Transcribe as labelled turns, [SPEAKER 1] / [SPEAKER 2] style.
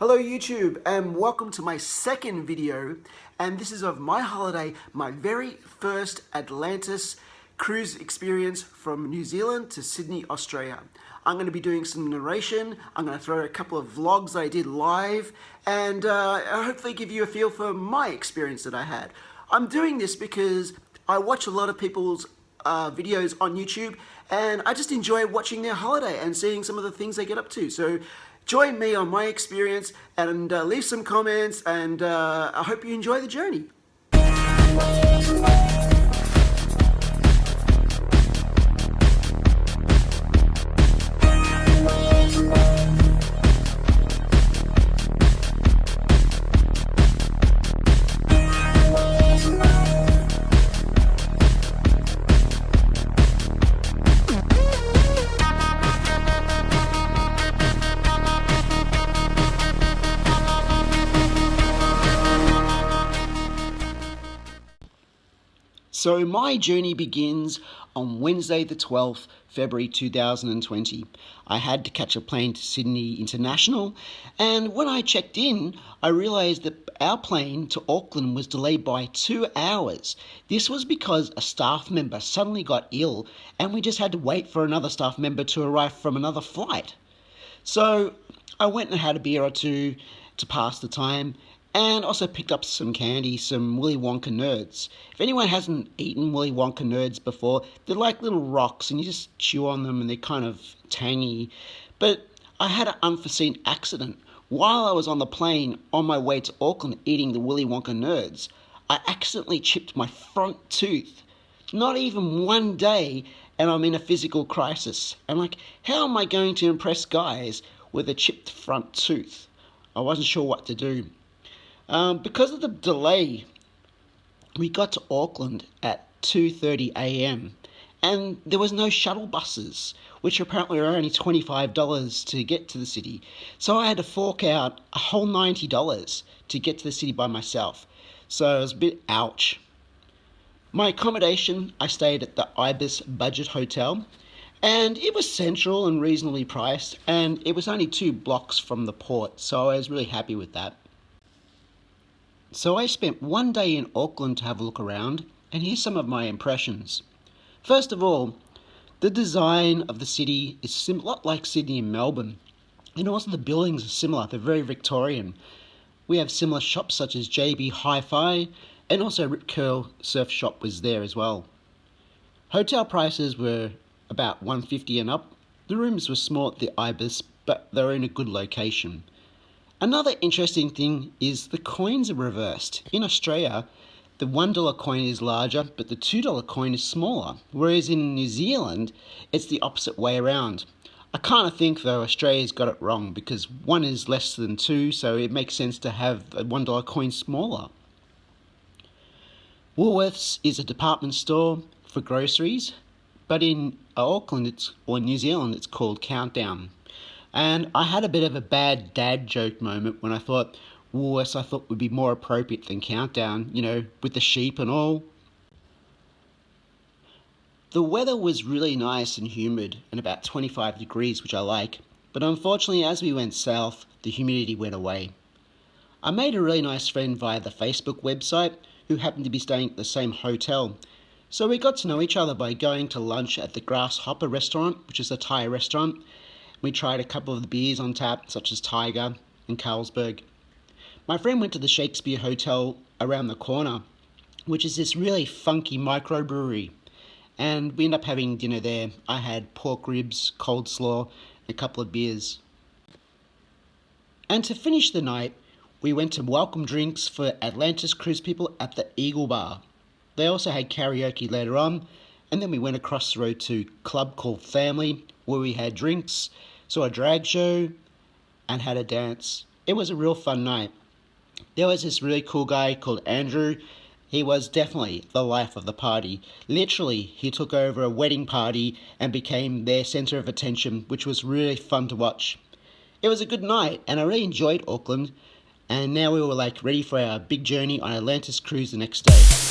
[SPEAKER 1] Hello YouTube and welcome to my second video, and this is of my holiday, my very first Atlantis cruise experience from New Zealand to Sydney, Australia. I'm going to be doing some narration, I'm going to throw a couple of vlogs that I did live, and hopefully give you a feel for my experience that I had. I'm doing this because I watch a lot of people's videos on YouTube, and I just enjoy watching their holiday and seeing some of the things they get up to. So join me on my experience and leave some comments, and I hope you enjoy the journey. So my journey begins on Wednesday the 12th, February 2020. I had to catch a plane to Sydney International, and when I checked in, I realised that our plane to Auckland was delayed by 2 hours. This was because a staff member suddenly got ill, and we just had to wait for another staff member to arrive from another flight. So I went and had a beer or two to pass the time, and also picked up some candy, some Willy Wonka Nerds. If anyone hasn't eaten Willy Wonka Nerds before, they're like little rocks and you just chew on them and they're kind of tangy. But I had an unforeseen accident. While I was on the plane on my way to Auckland eating the Willy Wonka Nerds, I accidentally chipped my front tooth. Not even one day and I'm in a physical crisis. I'm like, how am I going to impress guys with a chipped front tooth? I wasn't sure what to do. Because of the delay, we got to Auckland at 2:30 a.m. and there was no shuttle buses, which apparently are only $25 to get to the city. So I had to fork out a whole $90 to get to the city by myself. So it was a bit ouch. My accommodation, I stayed at the Ibis Budget Hotel, and it was central and reasonably priced, and it was only 2 blocks from the port, so I was really happy with that. So I spent one day in Auckland to have a look around, and here's some of my impressions. First of all, the design of the city is a lot like Sydney and Melbourne, and also the buildings are similar, they're very Victorian. We have similar shops such as JB Hi-Fi, and also Rip Curl Surf Shop was there as well. Hotel prices were about $150 and up. The rooms were small at the Ibis, but they were in a good location. Another interesting thing is the coins are reversed. In Australia, the $1 coin is larger, but the $2 coin is smaller. Whereas in New Zealand, it's the opposite way around. I kind of think, though, Australia's got it wrong because 1 is less than 2, so it makes sense to have a $1 coin smaller. Woolworths is a department store for groceries, but in Auckland or New Zealand, it's called Countdown. And I had a bit of a bad dad joke moment when I thought Woolworths would be more appropriate than Countdown, you know, with the sheep and all. The weather was really nice and humid and about 25 degrees, which I like, but unfortunately as we went south, the humidity went away. I made a really nice friend via the Facebook website who happened to be staying at the same hotel. So we got to know each other by going to lunch at the Grasshopper restaurant, which is a Thai restaurant. We tried a couple of the beers on tap, such as Tiger and Carlsberg. My friend went to the Shakespeare Hotel around the corner, which is this really funky microbrewery. And we ended up having dinner there. I had pork ribs, cold slaw, and a couple of beers. And to finish the night, we went to welcome drinks for Atlantis cruise people at the Eagle Bar. They also had karaoke later on, and then we went across the road to a club called Family, where we had drinks, saw a drag show, and had a dance. It was a real fun night. There was this really cool guy called Andrew. He was definitely the life of the party. Literally, he took over a wedding party and became their centre of attention, which was really fun to watch. It was a good night, and I really enjoyed Auckland, and now we were ready for our big journey on Atlantis cruise the next day.